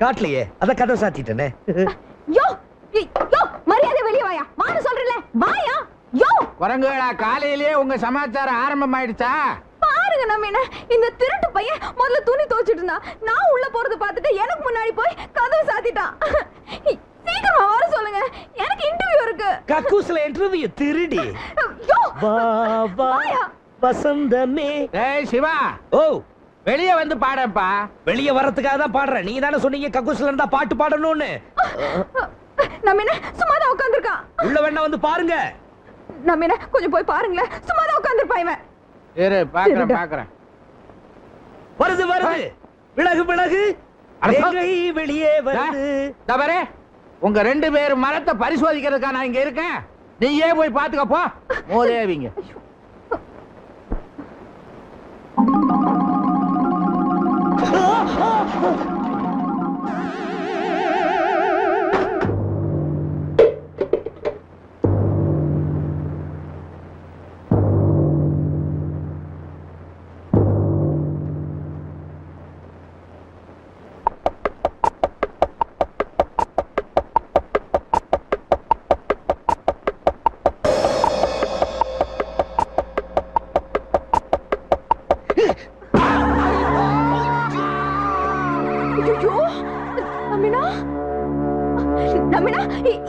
காட்டலையே, அத கதை சாத்திட்டேனே. யோ யோ, மரியாதை வெளிய வாயா. வான்னு சொல்றல, வாயா. யோ குரங்குகளா, காலையிலேயே உங்க சமாச்சாரம் ஆரம்பம் ஆயிடுச்சா? பாருங்க நம்மேன, இந்த திருட்டு பையன் முதல்ல துணி துவைச்சிட்டு இருந்தா, நான் உள்ள போறது பார்த்துட்டு எனக்கு முன்னாடி போய் கதவை சாத்திட்டான். சீக்கிரமா வர சொல்லுங்க, எனக்கு இன்டர்வியூ இருக்கு. கக்கூஸ்ல இன்டர்வியூ திருடி. யோ வா வா வசந்தமே. ஏய் சிவா, ஓ வெளியே வந்து பாடப்பா. வெளியே வரதுக்காக தான் பாடுறேன். நீங்க தானே சொன்னீங்க கக்கூஸ்ல இருந்தா பாட்டு பாடணும்னு. நம்மேன சும்மா தான் உட்கார்ந்திருக்கான். உள்ள வேணா வந்து பாருங்க. நம்மேன கொஞ்சம் போய் பாருங்களேன், சும்மா தான் உட்கார்ந்திருப்பான் இவன். இரு பாக்குறேன். வருது வருது, விலகு விலகு, எங்கை வெளியே வருது. தவறே, உங்க 2 பேரும் மரத்தை பரிசோதிக்கிறதுக்கா நான் இங்க இருக்கேன். நீயே போய் பாத்துக்க போ. மோதேவிங்க.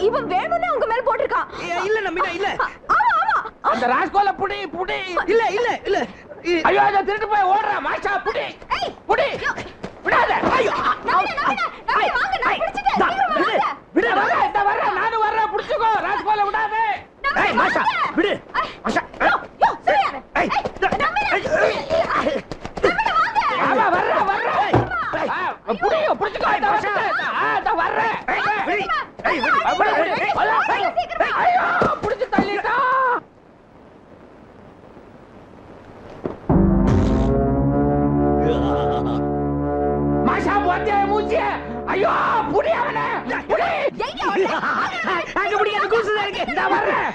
இவன் வேணும்னே உங்க மேல போட்டுருக்கான். இல்ல நம்பினா இல்ல. ஆமா அந்த ராஸ்கோல புடி புடி. இல்ல இல்ல இல்ல. ஐயோ, அத திருட்டு போய் ஓடுறா. மாஷா புடி புடி. விடாத. ஐயோ நம்பினா வாங்க, நான் பிடிச்சிட்டேன். சீக்கிரம் வாங்க. விடு. வர நானும் வர்றேன். புடிச்சுக்கோ. ராஸ்கோல விடாத. ஏய் மாஷா விடு. மாஷா யோ சரியா. நம்பினா ஆமா வர்றா. புடி புடிச்சுக்கோ. அத வர்றேன். ஐயோ புடிச்சு தள்ளிட்டா. மாஷா போதே மூஞ்சி. ஐயோ புடி அவனே. புடி. அங்க புடி, அந்த கூசுதா இருக்கு. நான் வர்றேன்.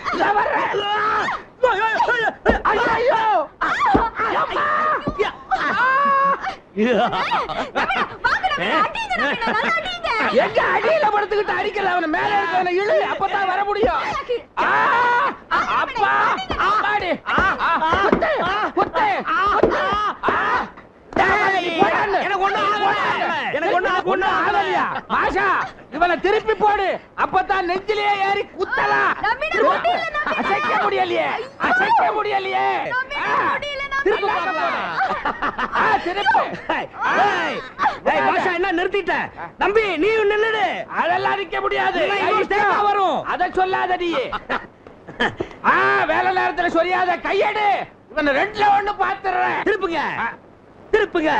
ஐயோ எங்க அடியில படுத்துக்கிட்டு அடிக்கல. அவன மேல இருக்கவன இழு, அப்பதான் வர முடியும். அப்பா அம்மாடி. குத்து குத்து. எனக்கு ஒண்ணு ஆகலையா? மாஷா, இவனை திருப்பி போடு. அப்பதான் நெஞ்சிலேயே ஏறி குத்தலாம். அசைக்க முடியலையே. என்ன நிறுத்திட்ட நம்பி? நீ நின்னுடு. அதெல்லாம் நிக்க முடியாது. வரும். அத சொல்லாத நீ. வேலை நேரத்துல சொல்லாத. கையெடு. இவன் 2ல 1 பாத்துறேன். திருப்புங்க.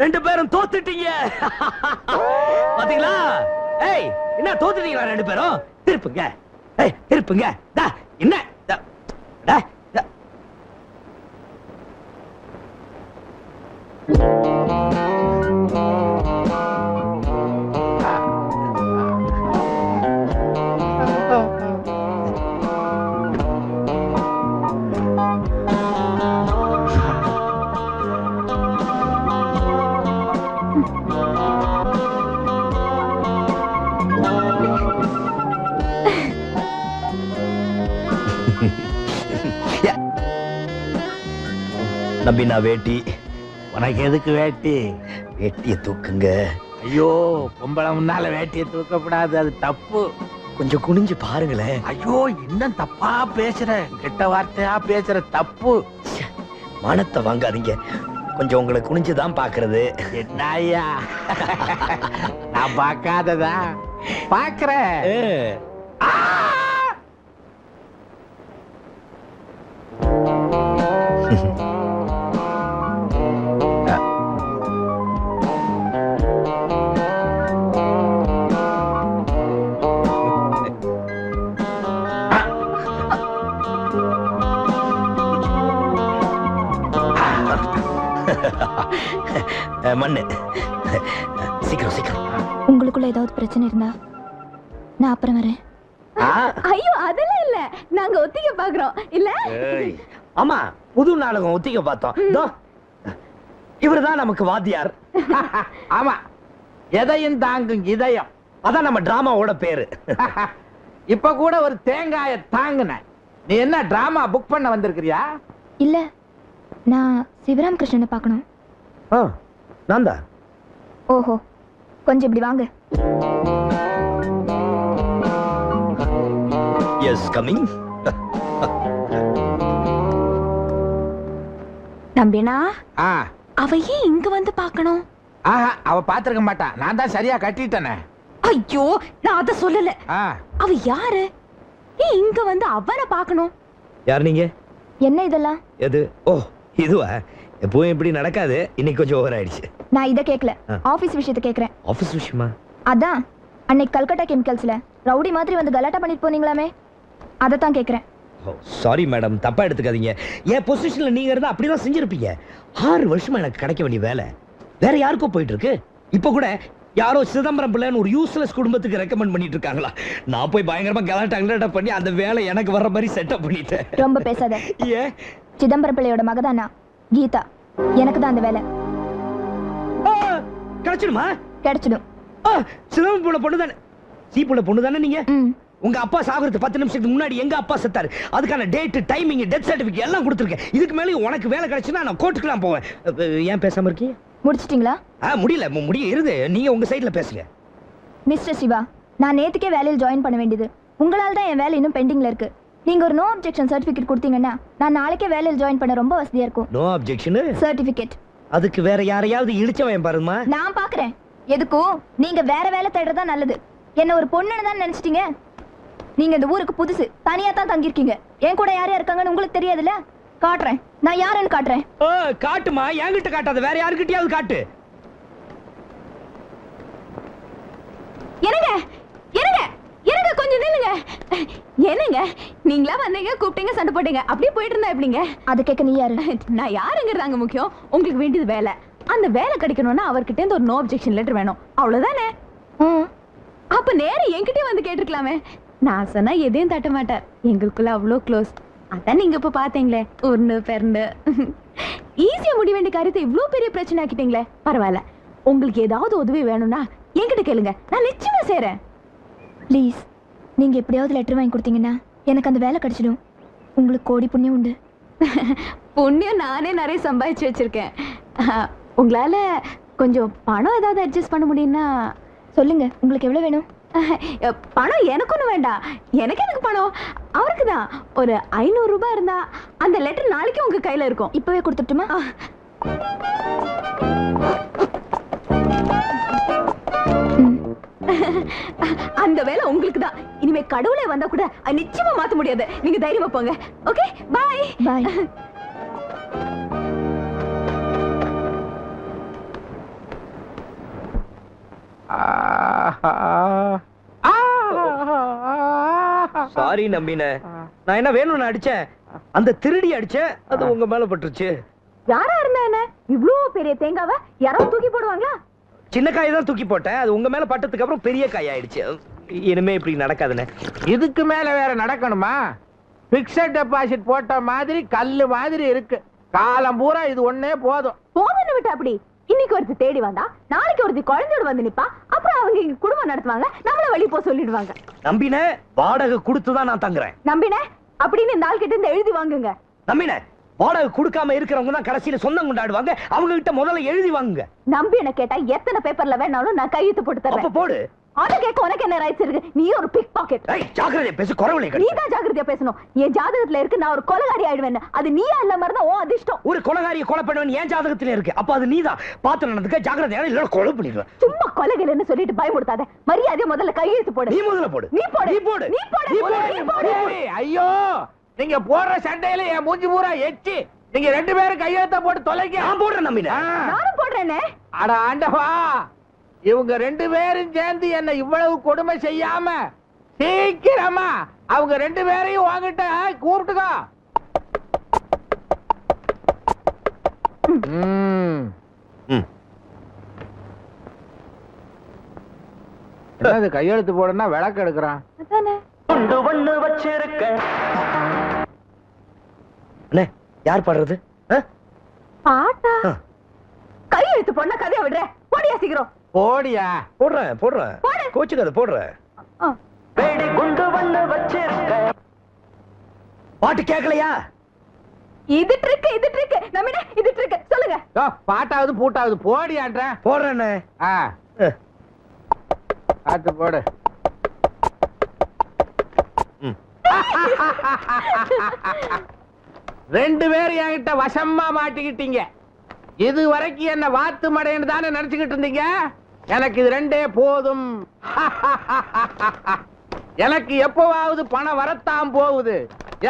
2 பேரும் தோத்துட்டீங்க. பாத்தீங்களா? ஏய், என்ன தோத்துட்டீங்களா 2 பேரும்? திருப்புங்க. என்ன நம்பினா வேட்டி. உனக்கு எதுக்கு வேட்டி? வேட்டிய தூக்குங்க. ஐயோ, பொம்பளை முன்னால வேட்டியை தூக்கப்படாது, அது தப்பு. கொஞ்சம் குனிஞ்சு பாருங்களேன். ஐயோ, இன்னும் தப்பா பேசுற, கெட்ட வார்த்தையா பேசுற, தப்பு. மானத்தை வாங்காதீங்க. கொஞ்சம் உங்களை குனிஞ்சுதான் பாக்குறது. என்ன ஐயா, நான் பார்க்காததா பாக்குறேன். மண்ணு. சீக்கிரம். உங்களுக்குள்ள ஏதாவது பிரச்சனை இருந்தா நான் அப்புறம் வரேன். ஐயோ, அதெல்லாம் இல்ல, நாங்க ஒத்திகை பாக்குறோம் இல்ல. ஆமா, புது நாடகம் ஒத்திகை பார்த்தோம். இவர்தான் நமக்கு வாத்தியார். ஆமா, எதையும் தாங்கும் இதயம். அதான் நம்ம டிராமாவோட பேரு. இப்ப கூட ஒரு தேங்காய தாங்குன. நீ என்ன டிராமா புக் பண்ண வந்திருக்கிறியா? இல்ல, நான் சிவராம் கிருஷ்ணனை பார்க்கணும். நான் தான். ஓஹோ, கொஞ்சம் இப்படி வாங்க. Yes, coming. நம்பினா ஆ, அவ ஏன் இங்க வந்து பார்க்கணும்? ஆஹா, அவ பாத்திருக்க மாட்டா. நான் தான் சரியா கட்டிட்டேனே. ஐயோ, நான் அத சொல்லல. ஆ, அவ யாரு? ஏன் இங்க வந்து அவனை பார்க்கணும்? யார் நீங்க? என்ன இதெல்லாம்? எது? ஓ, இதுவா? எப்பவும் இப்படி நடக்காது. இன்னைக்கு கொஞ்சம் ஓவர் ஆயிடுச்சு. நான் இத கேக்கல, ஆபீஸ் விஷயத்தை கேக்குறேன். ஆபீஸ் விஷயமா? அதான் அன்னைக்கு கல்கட்டா கெமிக்கல்ஸ்ல ரவுடி மாதிரி வந்து கலாட்டா பண்ணிட்டு போனீங்களாமே, அதத்தான் கேக்குறேன். சாரி மேடம், தப்பா எடுத்துக்காதீங்க. என் பொசிஷன்ல நீங்க இருந்தா அப்படிதான் செஞ்சிருப்பீங்க. 6 வருஷமா எனக்கு கிடைக்க வேண்டிய வேலை வேற யாருக்கோ போயிட்டு இருக்கு. இப்ப கூட யாரோ சிதம்பரம் பிள்ளைன்னு ஒரு யூஸ்லெஸ் குடும்பத்துக்கு ரெக்கமெண்ட் பண்ணிட்டு இருக்காங்களா. நான் போய் பயங்கரமா கலாட்டா பண்ணி அந்த வேலை எனக்கு வர்ற மாதிரி செட்டப் பண்ணிட்டேன். ரொம்ப பேசாத. ஏன்? சிதம்பரம் பிள்ளையோட மகதானா கீதா, எனக்கு தான் அந்த வேலை. கிடைச்சிடுமா? கிடைச்சிடும். சிதம்பரம் புள்ள பொண்ணு தானே? சீப்புள்ள பொண்ணு தானே நீங்க? ம். உங்க அப்பா சாகுறதுக்கு 10 நிமிஷத்துக்கு முன்னாடி எங்க அப்பா செத்தாரு. அதுக்கான டேட், டைமிங், டெத் சர்டிபிகேட் எல்லாம் கொடுத்துருக்கேன். இதுக்கு மேலே உனக்கு வேலை கிடைச்சுன்னா நான் கோர்ட்டுக்குலாம் போவேன். ஏன் பேசாம இருக்கீங்க? முடிச்சிட்டீங்களா? முடியல, முடிய இருது. நீங்க உங்க சைடுல பேசுங்க. மிஸ்டர் சிவா, நான் நேத்துக்கே வேலையில் ஜாயின் பண்ண வேண்டியது. உங்களால தான் என் வேலை இன்னும் பெண்டிங்ல இருக்கு. நீங்க ஒரு நோ அப்ஜெக்ஷன் சர்டிபிகேட் கொடுத்தீங்கன்னா நான் நாளைக்கே வேலையில் ஜாயின் பண்ண ரொம்ப வசதியா இருக்கும். No objection certificate. அதுக்கு வேற யாரையாவது இழிச்சவன் பாருமா. நான் பாக்குறேன். எதுக்கும் நீங்க வேற வேலை தேடுறதா நல்லது. என்ன ஒரு பொண்ணுன்னு தான் நினைச்சிட்டீங்க. நீங்க இந்த ஊருக்கு புதுசு, தனியா தான் தங்கிருக்கீங்க. என் கூட யார் யார் இருக்காங்கன்னு உங்களுக்கு தெரியாதுல்ல. காட்டுறேன், நான் யாருன்னு காட்டுறேன். காட்டுமா, என்கிட்ட காட்டாத, வேற யாருக்கிட்டயாவது காட்டு. என்னங்க என்னங்க என்னங்க, கொஞ்சம் நில்லுங்க. என்னங்க, நீங்களா வந்தீங்க, கூப்பிட்டீங்க, சண்டை போட்டீங்க, அப்படியே போயிட்டு இருந்தா எப்படிங்க? அது கேட்க நீ யாரு? நான் யாருங்கிறதாங்க முக்கியம். உங்களுக்கு வேண்டியது வேலை. அந்த வேலை கிடைக்கணும்னா அவர்கிட்ட இருந்து ஒரு நோ அப்ஜெக்ஷன் லெட்டர் வேணும், அவ்வளவுதானே? அப்ப நேரம் என்கிட்டயே வந்து கேட்டிருக்கலாமே. நான் சொன்னா எதையும் தட்ட மாட்டார். எங்களுக்குள்ள அவ்வளோ க்ளோஸ். அதான் நீங்க இப்ப பாத்தீங்களே, ஒன்னு பெருண்டு ஈஸியா முடிய வேண்டிய காரியத்தை இவ்ளோ பெரிய பிரச்சனை ஆக்கிட்டீங்களே. பரவாயில்ல, உங்களுக்கு ஏதாவது உதவி வேணும்னா என்கிட்ட கேளுங்க, நான் நிச்சயமா செய்றேன். ப்ளீஸ், நீங்க எப்படியாவது லெட்டர் வாங்கி கொடுத்தீங்கன்னா எனக்கு அந்த வேலை கிடைச்சிடும். உங்களுக்கு கோடி புண்ணியம் உண்டு. புண்ணியம் நானே நிறைய சம்பாதிச்சு வச்சிருக்கேன். உங்களால கொஞ்சம் பணம் ஏதாவது அட்ஜஸ்ட் பண்ண முடியும்னா சொல்லுங்க. உங்களுக்கு எவ்வளவு வேணும்? பணம் எனக்கு ஒண்ணு வேண்டாம். எனக்கு பணம், அவருக்கு தான். ஒரு 500 ரூபாய் இருந்தா அந்த லெட்டர் நாளைக்கு உங்க கையில இருக்கும். இப்பவே கொடுத்துட்டுமா? அந்த வேலை உங்களுக்கு தான். இனிமே கடவுளே வந்தா கூட நிச்சயமா மாத்த முடியாது. நீங்க தைரியமா போங்க. Okay, by by. சாரி நம்பின, நான் என்ன வேணும்னு அடிச்சேன்? அந்த திருடி அடிச்சேன், அது உங்க மேல பட்டுருச்சு. யாரா இருந்தா என்ன? இவ்ளோ பெரிய தேங்காவை யாராவது தூக்கி போடுவாங்களா? சின்ன காய் தான் தூக்கி போட்டேன், அது உங்க மேல பட்டதுக்கு அப்புறம் பெரிய காய் ஆயிடுச்சு. இனிமே இப்படி நடக்காதுன்னு. இதுக்கு மேல வேற நடக்கணுமா? பிக்ஸட் டெபாசிட் போட்ட மாதிரி கல்லு மாதிரி இருக்கு. காலம் பூரா இது ஒண்ணே போதும். போதும்னு விட்டு அப்படி. இன்னைக்கு ஒருத்தி தேடி வந்தா நாளைக்கு ஒருத்தி குழந்தையோட வந்து நிப்பா. அப்புறம் அவங்க இங்க குடும்பம் நடத்துவாங்க, நம்மள வெளிய போ சொல்லிடுவாங்க. நம்பின, வாடகை கொடுத்துதான் நான் தங்குறேன். நம்பின அப்படின்னு இந்த ஆள் கிட்ட இருந்து எழுதி வாங்குங்க. நம்பின, வாடகை கொடுக்காம இருக்கிறவங்க தான் கடைசியில சொந்தம் கொண்டாடுவாங்க. அவங்க கிட்ட முதல்ல எழுதி வாங்குங்க. நம்பின கேட்டா எத்தனை பேப்பர்ல வேணாலும் நான் கையெழுத்து போட்டு தரேன். அப்ப போடு. அத கேட்க உனக்கு என்ன ரைட்ஸ் இருக்கு? நீ ஒரு பிக் பாக்கெட். ஜாக்கிரதையா பேசு, குறவளை நீ தான் ஜாக்கிரதையா பேசணும். என் ஜாதகத்துல இருக்கு நான் ஒரு கொலைகாரி ஆயிடுவேன். அது நீயா இல்ல மாதிரி தான் உன் அதிர்ஷ்டம். ஒரு கொலைகாரியை கொலை பண்ணுவேன் என் ஜாதகத்துல இருக்கு. அப்ப அது நீதான் பார்த்து நடந்துக்க. ஜாக்கிரதையா இல்ல கொலை பண்ணிடுவேன். சும்மா கொலைகள்னு சொல்லிட்டு பயமுடுத்தாத. மரியாதையா முதல்ல கையெழுத்து போடு. நீ முதல்ல போடு. நீ போடு. நீ போடு. நீ போடு. நீ போடு. நீ போடு. ஐயோ, நீங்க போடுற சண்டையில என் மூஞ்சி பூரா எச்சி. நீங்க 2 பேரும் கையெழுத்த போட்டு தொலைங்க. நான் போடுறேன் நம்பின. நானும் போடுறேனே. அட ஆண்டவா, இவங்க 2 பேரும் சேர்ந்து என்ன இவ்வளவு கொடுமை செய்யாம சீக்கிரமா அவங்க 2 பேரையும் வாங்கிட்ட கூப்பிட்டுக்கோ. என்னது கையெழுத்து போடனா விளக்கு எடுக்கிறான்? யார் பாடுறது? பாட்டா? வயசு பொண்ண கதையை விடுற போடியா சீக்கிரம் போடியா. போடுறேன் போடுறேன் போடு. கோச்சுக்காத போடுறேன். பாட்டு கேட்கலையா? இது ட்ரிக் நம்மிட இது ட்ரிக் சொல்லுங்க. யோ, பாட்டாவது பூட்டாவது போடியான்ற. போடுறேன்னு ஆ, பார்த்து போடு. ரெண்டு பேரும் என்கிட்ட வசமா மாட்டிக்கிட்டீங்க. இது வரைக்கும் என்ன வாத்து மடைன்னு தானே நினைச்சுக்கிட்டு இருந்தீங்க. எனக்கு இது ரெண்டே போதும். எனக்கு எப்பவாவது பணம் வரத்தான் போகுது.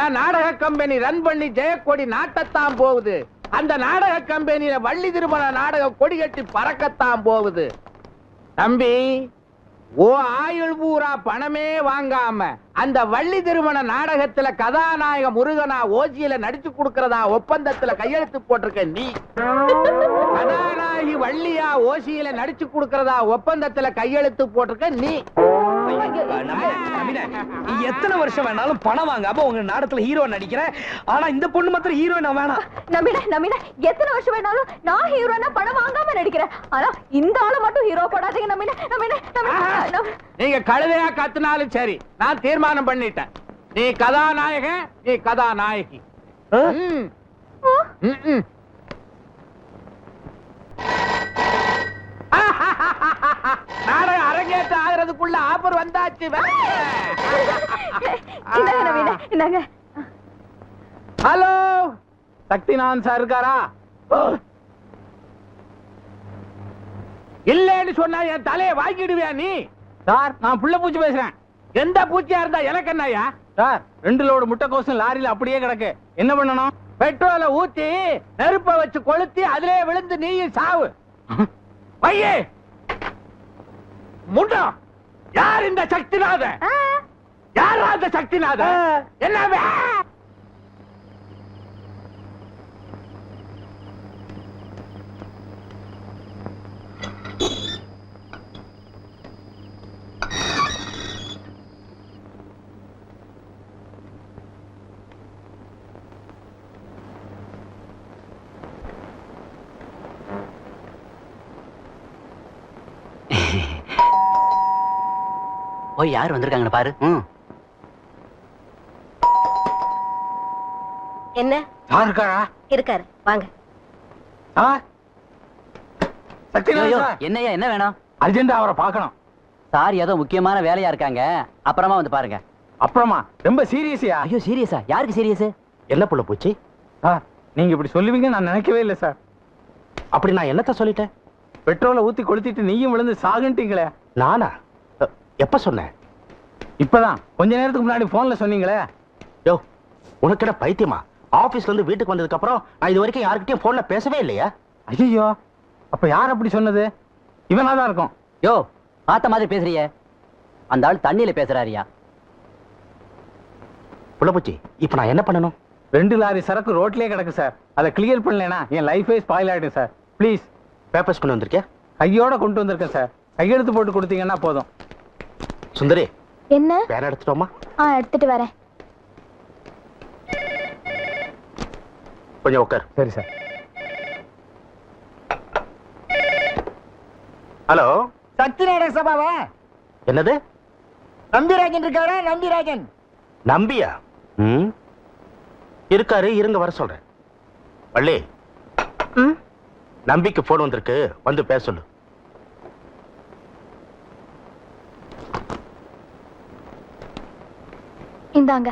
என் நாடக கம்பெனி ரன் பண்ணி ஜெயக்கொடி நாட்டத்தான் போகுது. அந்த நாடக கம்பெனியில வள்ளி திருமண நாடக கொடி கட்டி பறக்கத்தான் போகுது. தம்பி, ஓ ஆயுள் பூரா பணமே வாங்காம அந்த வள்ளி திருமண நாடகத்துல கதாநாயக முருகனா ஓசியில நடிச்சு கொடுக்கறதா ஒப்பந்தத்துல கையெழுத்து போட்டிருக்க நீ, கதாநாயகி வள்ளியா ஓசியில நடிச்சு கொடுக்கறதா ஒப்பந்தத்துல கையெழுத்து போட்டிருக்க நீ. நீ எத்தனை வருஷம் வேணாலும் பணம் வாங்காம உங்க நாடகத்துல ஹீரோ நடிக்கிறேன். ஆனா இந்த பொண்ணு மாத்திரம் ஹீரோயின் வேணாம். நம்பிட எத்தனை வருஷம் வேணாலும் நான் ஹீரோனா படம் வாங்காம நடிக்கிறேன். ஆனா இந்த ஆளு மட்டும் ஹீரோ போடாதீங்க. நம்பிட நீங்க கழுதையா கத்துனாலும் சரி, நான் தீர்மானம் பண்ணிட்டேன். நீ கதாநாயகன், நீ கதாநாயகி. ம். ம். நாடகம் அரங்கேற்ற ஆகிறதுக்குள்ள ஆஃபர் வந்தாச்சு. இந்தாங்க. ஹலோ, சக்திநாதன் சார் இருக்காரா? இல்லன்னு சொன்னா என் தலையை வாங்கிடுவியா நீ? சார், நான் புள்ள பூச்சி பேசுறேன். எந்த பூச்சியா இருந்தா எனக்கு என்னய்யா? சார், 2 லோடு முட்டைக்கோசும் லாரியில அப்படியே கிடக்கு. என்ன பண்ணணும்? பெட்ரோலை ஊத்தி நெருப்ப வச்சு கொளுத்தி அதிலே விழுந்து நீயும் சாவு. பையே முண்டம், யார் இந்த சக்திநாதன்? யாரா அந்த சக்திநாதன்? என்ன போய் யார் வந்திருக்காங்கன்னு பாரு. என்ன யார் இருக்காரா? இருக்காரு, வாங்க. சக்திநாதன் சார், என்னையா என்ன வேணும்? அர்ஜென்டா அவரை பார்க்கணும். சார் ஏதோ முக்கியமான வேலையா இருக்காங்க, அப்புறமா வந்து பாருங்க. அப்புறமா? ரொம்ப சீரியஸா? ஐயோ சீரியஸா? யாருக்கு சீரியஸ்? என்ன புள்ள பூச்சி? நீங்க இப்படி சொல்லுவீங்க நான் நினைக்கவே இல்லை சார். அப்படி நான் என்னத்த சொல்லிட்டேன்? பெட்ரோலை ஊத்தி கொளுத்திட்டு நீயும் விழுந்து சாகுன்ட்டீங்களே. நானா? எப்ப சொன்னேன்? இப்பதான் கொஞ்ச நேரத்துக்கு முன்னாடி போன்ல சொன்னீங்களே. யோ, உனக்கு என்ன பைத்தியமா? ஆபீஸ்ல இருந்து வீட்டுக்கு வந்ததுக்கு அப்புறம் நான் இது வரைக்கும் யாருக்கிட்டையும் போன்ல பேசவே இல்லையா? ஐயோ, அப்ப யார் அப்படி சொன்னது? இவனாதான் இருக்கும். யோ, பார்த்த மாதிரி பேசுறியே. அந்த ஆள் தண்ணியில பேசுறாரியா? புள்ள பூச்சி, இப்ப நான் என்ன பண்ணணும்? 2 லாரி சரக்கு ரோட்லயே கிடக்கு சார். அதை கிளியர் பண்ணலனா என் லைஃபே ஸ்பாயில் ஆயிடும் சார். ப்ளீஸ். பேப்பர்ஸ் கொண்டு வந்திருக்கேன். கையோட கொண்டு வந்திருக்கேன் சார். கையெழுத்து போட்டு கொடுத்தீங்கன்னா போதும். சுந்தரி, என்ன? பேர எடுத்துட்டோமா? எடுத்துட்டு வரேன். கொஞ்சம் உட்கார். சரி சார். ஹலோ, சக்தி நாடக சபாவா? என்னது? நம்பிராஜன் இருக்காரா? நம்பிராஜன் நம்பியா? இருக்காரு, இருங்க வர சொல்றேன். வள்ளி, நம்பிக்கு போன் வந்திருக்கு, வந்து பேச சொல்லு. இந்தாங்க.